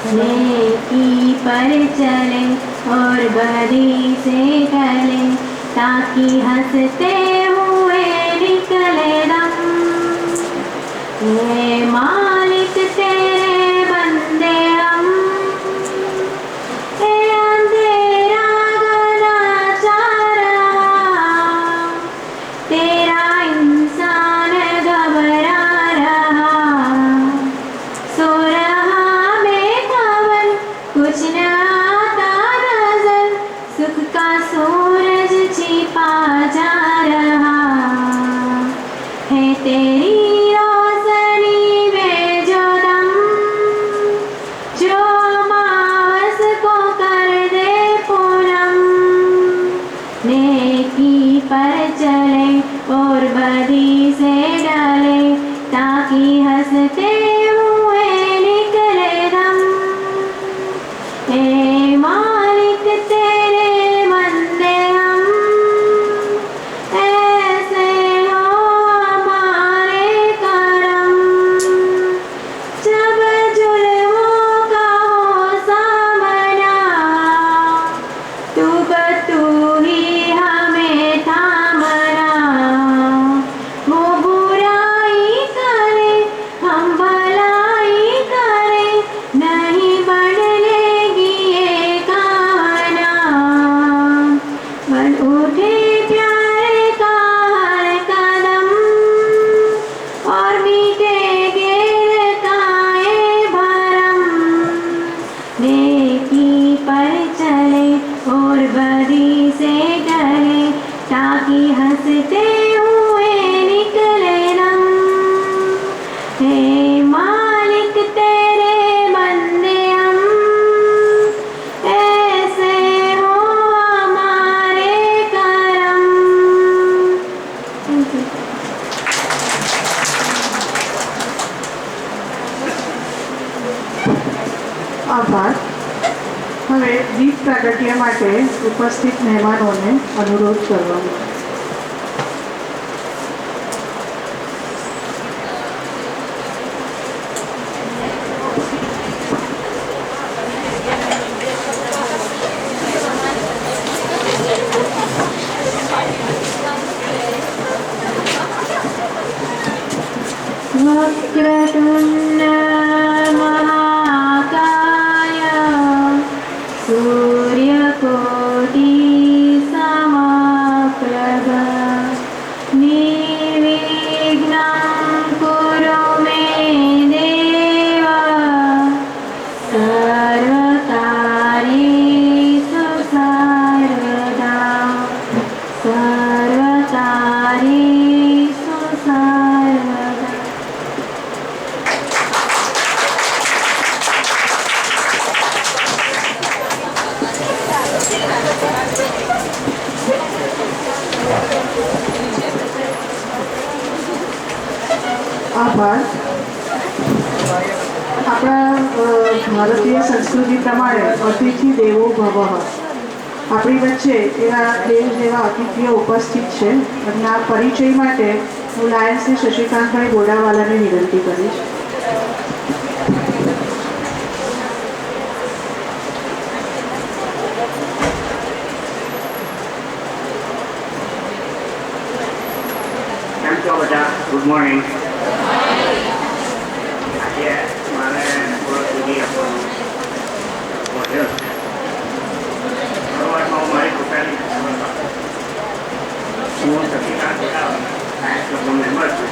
नेकी पर चले और बदी से टले, ताकि हंसते हुए निकले दम। हे मालिक तेरे बंदे हम, हे अंधेरा गला चाह रहा, तेरा इंसान घबरा रहा, सो रहा बेखबर, कुछ न आता नजर, सुख का सूरज छिपा जा रहा है। तेरी रोशनी में जो दम, जो अमावस को कर दे पूनम। नेकी पर चले और बदी से डले, ताकि हंसते हुए निकले दम। हे मालिक तेरे बंदे हम, ऐसे हो हमारे करम। जब जुल्मों का हो सामना, तू ही हमें थामना। वो बुराई करे हम भलाई करें, नहीं बदलेगी ये कहाना। बन उठे प्यारे का हर कदम, और मिटेंगे काए भरम। नेकी पर चले और बदी से डरे, ताकि हंसते हुए निकले दम। हे मालिक तेरे बंदे हम, ऐसे हो हमारे करम। Thank you. આભાર. હવે દીપ પ્રાગટ્ય માટે ઉપસ્થિત મહેમાનોને અનુરોધ કરવામાં वक्रतुण्ड महाकाय, सूर्यकोटि समप्रभ, निर्विघ्नं कुरु मे देव, सर्वकार्येषु सर्वदा, सर्वकार्येषु सर्वदा। આભાર. આપણા ભારતીય સંસ્કૃતિ પ્રમાણે અતિથિ દેવો ભવઃ. આપણી વચ્ચે એવા દેવ જેવા અતિથિઓ ઉપસ્થિત છે. અને આ પરિચય માટે હું લાયન્સની શશિકાંતભાઈ ગોડાવાલાને વિનંતી કરીશ. Good morning. આજે મારે થોડો સુધી આપવાનું વધ્યો છે. શરૂઆતમાં હું મારી પોતાની હું શશિકાંત લાયન્સ ક્લબનો મેમ્બર છું.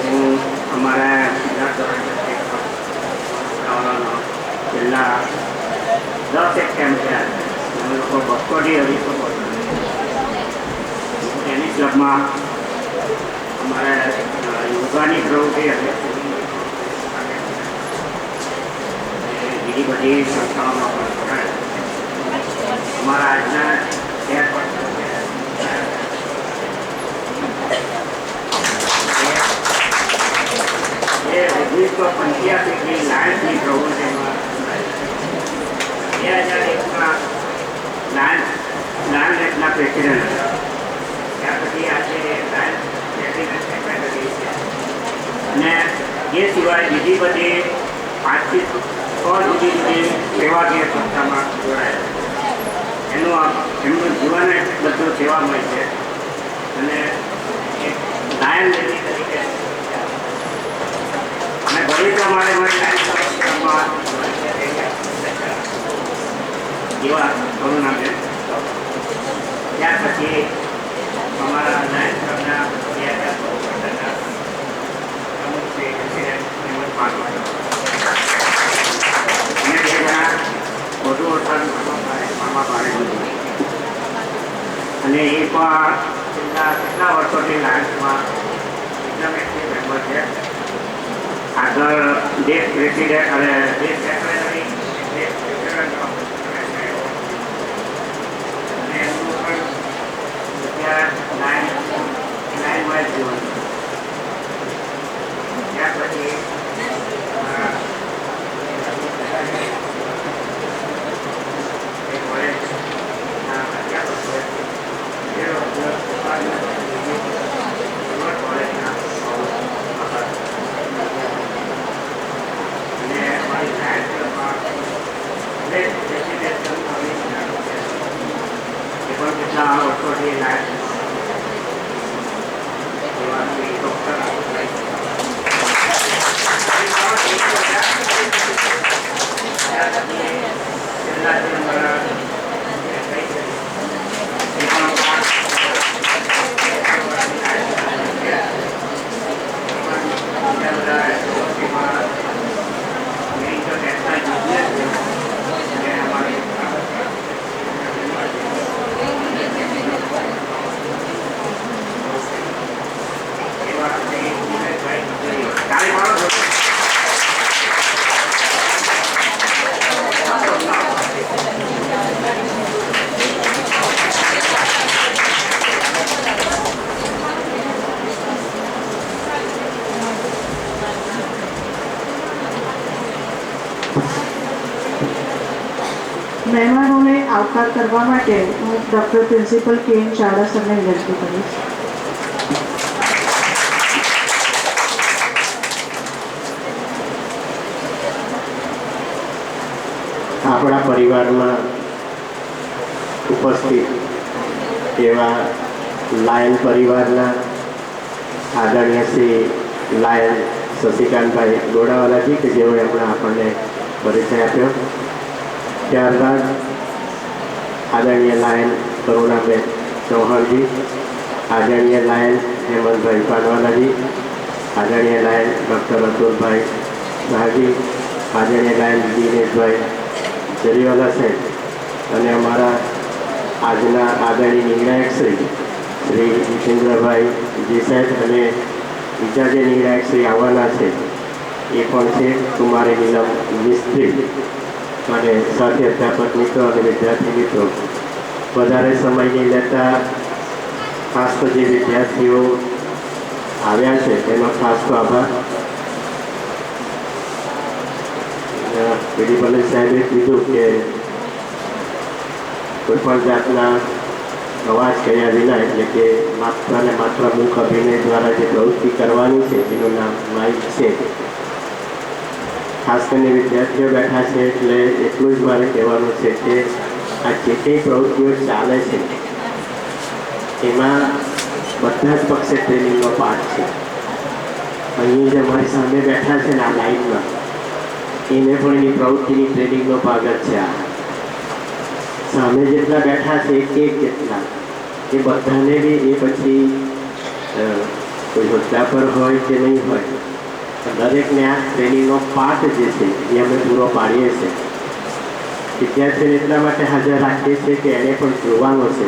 હું અમારા ગુજરાત છેલ્લા 10 એક કેમ્પ થયા અમે લોકો 200-250 ટેનિસ ક્લબમાં અમારે યોગાની પ્રવૃત્તિ હતી. બીજી બધી સંસ્થાઓમાં પણ કરાય. અમારા આજના ચેરપર્સન એ 1985ની લાયન્સની પ્રવૃત્તિમાં 2001માં લાયન્સના પ્રેસિડેન્ટ હતા. ત્યાર પછી આજે લાયન્સ પ્રેસિડેન્ટ સેક્રેટરી છે. અને એ સિવાય બીજી બધી 5 થી 6 જુદી જુદી સેવાકીય સંસ્થામાં જોડાયેલા. એમનું જીવન બધું સેવામય છે અને એક ગાયન લેડી તરીકે અને ભવિષ્ય માટે મારી ગાયન સંસ્થામાં એવા કરુણાબેન. ત્યાર પછી અમારા ગાયન ક્લબના અમુક શ્રી હેમંત પાનવા અને 2 જણા વધુ ઓળખાણ મામા પાડે અને એ પણ કેટલા વર્ષોથી લાયન્સમાં એકદમ એક્ટિવ મેમ્બર છે. આગળ દેશ પ્રેસિડેન્ટ અને દેશ સેક્રેટરી અને એમનું પણ અત્યારે લાઈન વાઇઝ જીવન. ત્યાર પછી મહેમાનોને આવકાર કરવા માટે હું ડૉક્ટર પ્રિન્સિપલ કે એન ચાવડા સરને વિનંતી કરીશ. આપણા પરિવારમાં ઉપસ્થિત એવા લાયન પરિવારના આદરણીય શ્રી લાયન શશિકાંતભાઈ ગોડાવાલાજી કે જેઓએ હમણાં આપણને પરિચય આપ્યો. ત્યારબાદ આદરણીય લાયન કરુણાબેન ચૌહાણજી, આદરણીય લાયન હેમંતભાઈ પાનવાલાજી, આદરણીય લાયન ડૉક્ટર અતુલભાઈ શાહજી, આદરણીય લાયન દિનેશભાઈ જરીવાલા સાહેબ અને અમારા આજના આદરણીય નિર્ણાયક શ્રી જીતેન્દ્રભાઈ જી સાહેબ અને બીજા જે નિર્ણાયક શ્રી આવવાના છે એ પણ છે કુમારી નીલમ મિસ્ત્રી અને સાથે અધ્યાપક મિત્રો અને વિદ્યાર્થી મિત્રો. વધારે સમય નહીં લેતા ખાસ તો જે વિદ્યાર્થીઓ આવ્યા છે તેનો ખાસ તો આભાર. પ્રિન્સિપલ સાહેબે કીધું કે કોઈપણ જાતના અવાજ કર્યા વિના એટલે કે માત્ર ને માત્ર મુખ અભિનય દ્વારા જે પ્રવૃત્તિ કરવાની છે એનું નામ માઇક છે. ખાસ કરીને વિદ્યાર્થીઓ બેઠા છે એટલે એટલું જ મારે કહેવાનું છે કે આ જે કંઈ પ્રવૃત્તિઓ ચાલે છે એમાં બધા જ પક્ષે ટ્રેનિંગનો પાર્ટ છે. અહીં જે અમારી સામે બેઠા છે ને આ લાઈનમાં એને પણ એની પ્રવૃત્તિની ટ્રેનિંગનો ભાગ જ છે. આ સામે જેટલા બેઠા છે એક જેટલા એ બધાને બી એ પછી કોઈ હોદ્દા પર હોય કે નહીં હોય દરેકને આ ટ્રેનિંગનો પાર્ટ જે છે એ અમે પૂરો પાડીએ છીએ. વિદ્યાર્થીઓને એટલા માટે હાજર રાખીએ છીએ કે એને પણ જોવાનો છે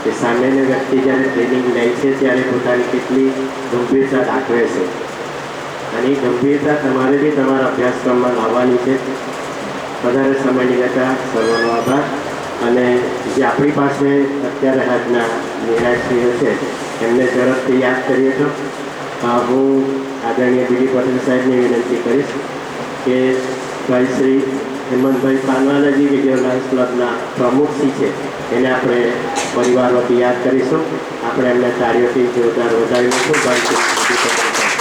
કે સામેની વ્યક્તિ જ્યારે ટ્રેનિંગ લે છે ત્યારે પોતાની કેટલી ગંભીરતા દાખવે છે અને એ ગંભીરતા તમારે બી તમારા અભ્યાસક્રમમાં લાવવાની છે. વધારે સમય નહીં લેતા સર્વનો આભાર. અને જે આપણી પાસે અત્યારે હાજના નિર્ણાયકશ્રીઓ છે એમને ઝડપથી યાદ કરીએ તો હું આદરણીય બીડી પટેલ સાહેબને વિનંતી કરીશ કે ભાઈ શ્રી હેમંતભાઈ પાનવાલાજી કે જેઓ લાયન્સ ક્લબના પ્રમુખશ્રી છે એને આપણે પરિવાર વતી યાદ કરીશું. આપણે એમને તાળીઓથી જોરદાર વધાવીશું. ભાઈ શ્રી બીડી પટેલ સાહેબ.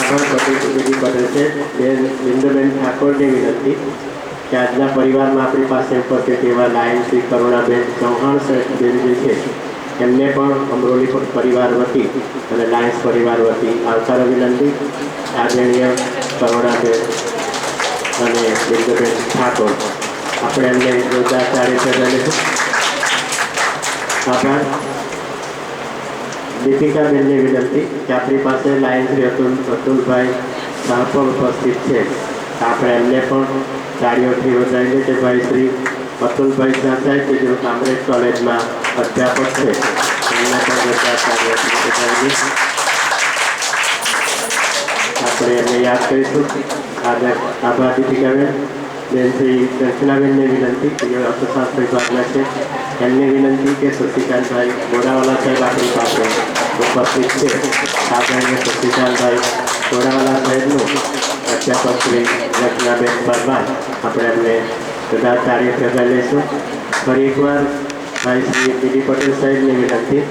આભાર પટેલ પટેલ છે બેન બિંદુબેન ઠાકોરની વિનંતી કે આજના પરિવારમાં આપણી પાસે ઉપસ્થિત એવા લાયન શ્રી કરુણાબેન ચૌહાણ બેન જે છે એમને પણ અમરોલી પરિવાર વતી અને લાયન્સ પરિવાર વતી આવકાર વિનંતી. આદરણીય કરુણાબેન અને બિંદુબેન ઠાકોર આપણે એમને જોરદાર તાળી બજાવીશું. આભાર. દીપિકાબેનને વિનંતી કે આપણી પાસે લાયન શ્રી અતુલભાઈ શાહ પણ ઉપસ્થિત છે. આપણે એમને પણ તાળીઓથી વધારીએ કે ભાઈ શ્રી અતુલભાઈ શાહ સાહેબ કે જેઓ કામરેજ કોલેજમાં અધ્યાપક છે એમને પણ બધા તાળીઓથી વધારીએ. આપણે એમને યાદ કરીશું. આભાર દીપિકાબેન. બેન શ્રી દર્શનાબેનને વિનંતી કે જેઓ અર્થશાસ્ત્ર વિભાગના છે એમને વિનંતી કે શશિકાંતભાઈ ગોડાવાલા સાહેબ આપણી પાસે ઉપસ્થિત છે. આદરણીય શશિકાંતભાઈ ગોડાવાલા સાહેબનું અધ્યાપક શ્રી દર્શનાબેન પરમાર આપણે એમને બધા તારીખ પ્રગટ લઈશું. ફરી એકવાર ભાઈ શ્રી ડીડી પટેલ સાહેબને વિનંતી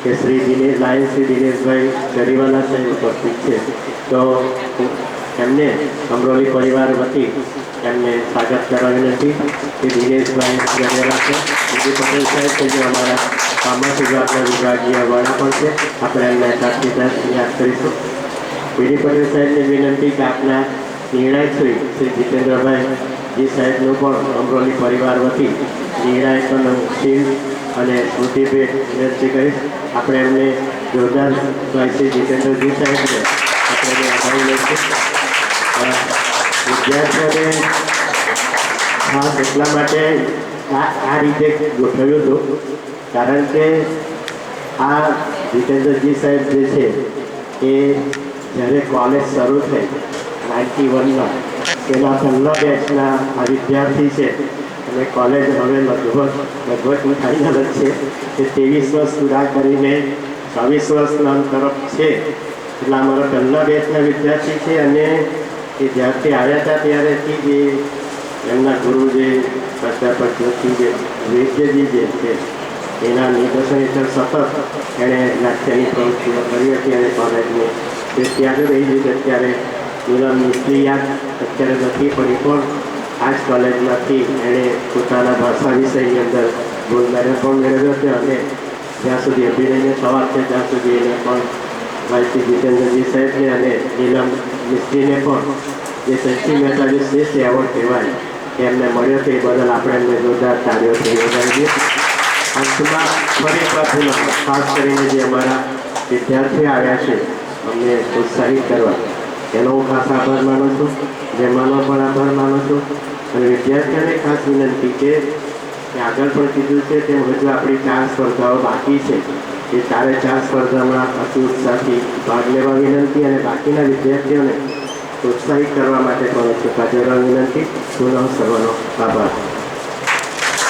કે શ્રી લાયન શ્રી દિનેશભાઈ ગરીવાલા સાહેબ ઉપસ્થિત છે તો એમને અમરોલી પરિવાર વતી એમને સ્વાગત કરવા વિનંતી કે દિનેશભાઈ ગરીવાલા છે. ડીડી પટેલ સાહેબ કે જે અમારા કોમર્સ વિભાગના વિભાગીય વડા પણ છે આપણે એમને સાથે યાદ કરીશું. ડીડી પટેલ સાહેબને વિનંતી કે આપના નિર્ણાયક શ્રી જીતેન્દ્રભાઈ જી સાહેબનું પણ અમરોલી પરિવાર વતી નિર્ણાયકોનું શિલ્ડ અને સ્મૃતિ ભેટ વિનંતી કરીશ. આપણે એમને જોરદાર ભાઈ શ્રી જીતેન્દ્રજી સાહેબને આપણે આભારી લઈશું. વિદ્યાર્થીઓને ખાસ એટલા માટે આ રીતે ગોઠવ્યું હતું કારણ કે આ જીતેન્દ્રજી સાહેબ જે છે એ જ્યારે કોલેજ શરૂ થઈ 91માં એના પહેલા બેચના આ વિદ્યાર્થી છે અને કોલેજ હવે લગભગ ખાલી હાલત છે કે 23 વર્ષ પૂરા કરીને 24 વર્ષના તરફ છે. એટલે અમારા પહેલા બેચના વિદ્યાર્થી છે અને એ જ્યારથી આવ્યા હતા ત્યારેથી જે એમના ગુરુ જે પ્રાધ્યાપક વૈદ્યજી જે છે એના નિર્દેશન હેઠળ સતત એણે નાટ્યની પ્રવૃત્તિઓ કરી હતી અને કોલેજની તે ત્યારે રહી જઈ અત્યારે નીલમ મિસ્ત્રી યાદ અત્યારે નથી પડી પણ આ જ કોલેજમાંથી એણે પોતાના ભાષા વિષયની અંદર ગોલ્ડ મેડલ પણ મેળવ્યો હતો અને જ્યાં સુધી અભિનયનો સવાલ છે ત્યાં સુધી એને પણ ભાઈ શ્રી જીતેન્દ્રજી સાહેબને અને નીલમ મિસ્ત્રીને પણ જે શક્તિ મહેતા જે શ્રેષ્ઠ એવોર્ડ કહેવાય એમને મળ્યો છે એ બદલ આપણે એમને જોરદાર તાળીઓથી વધારીએ. અંતમાં ફરી એક વાત ખાસ કરીને જે અમારા વિદ્યાર્થીઓ આવ્યા છે અમને પ્રોત્સાહિત કરવા એનો હું ખાસ આભાર માનું છું. મહેમાનો પણ આભાર માનું છું અને વિદ્યાર્થીઓને ખાસ વિનંતી કે આગળ પણ કીધું છે તેમ હજુ આપણી 4 સ્પર્ધાઓ બાકી છે. એ 4 સ્પર્ધામાં અતિ ઉત્સાહથી ભાગ લેવા વિનંતી અને બાકીના વિદ્યાર્થીઓને પ્રોત્સાહિત કરવા માટે પણ હાજર વિનંતી. પુનઃ સર્વનો આભાર.